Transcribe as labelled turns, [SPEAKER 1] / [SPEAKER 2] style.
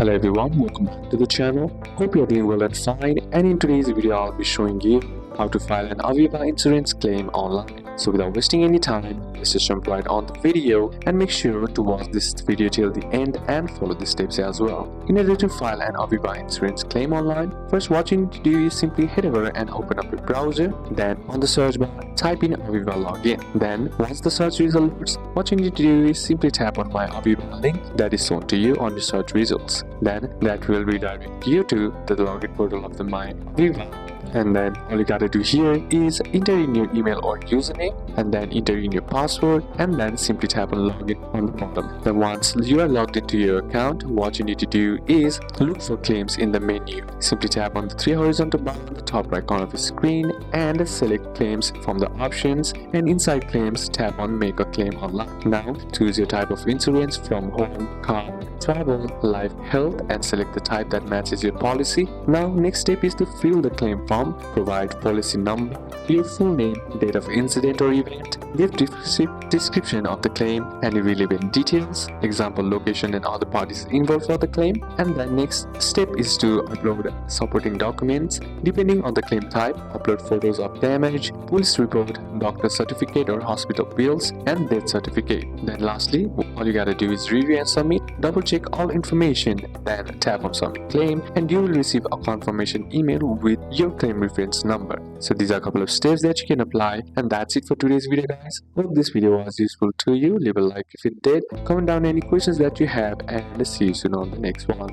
[SPEAKER 1] Hello everyone, welcome back to the channel. Hope you're doing well and fine, and in today's video I'll be showing you how to file an Aviva insurance claim online. So without wasting any time, let's just jump right on the video and make sure to watch this video till the end and follow the steps as well. In order to file an Aviva insurance claim online, first what you need to do is simply head over and open up your browser. Then on the search bar, type in Aviva login. Then once the search result loads, what you need to do is simply tap on my Aviva link that is shown to you on your search results. Then that will redirect you to the login portal of the My Aviva. And then all you gotta do here is enter in your email or username and then enter in your password and then simply tap on login on the bottom. Then once you are logged into your account, what you need to do is look for claims in the menu. Simply tap on the three horizontal bar on the top right corner of the screen and select claims from the options, and inside claims tap on make a claim online. Now choose your type of insurance from home, car, travel, life, health, and select the type that matches your policy. Now next step is to fill the claim form. Provide policy number, your full name, date of incident or event, give description of the claim, any relevant details, example location and other parties involved for the claim, and the next step is to upload supporting documents. Depending on the claim type, upload photos of damage, police report, doctor certificate or hospital bills, and death certificate. Then lastly, all you gotta do is review and submit. Double check all information, then tap on submit claim, and you will receive a confirmation email with your claim reference number. So these are a couple of steps that you can apply, and that's it for today's video, guys. Hope this video was useful to you. Leave a like if it did, comment down any questions that you have, and see you soon on the next one.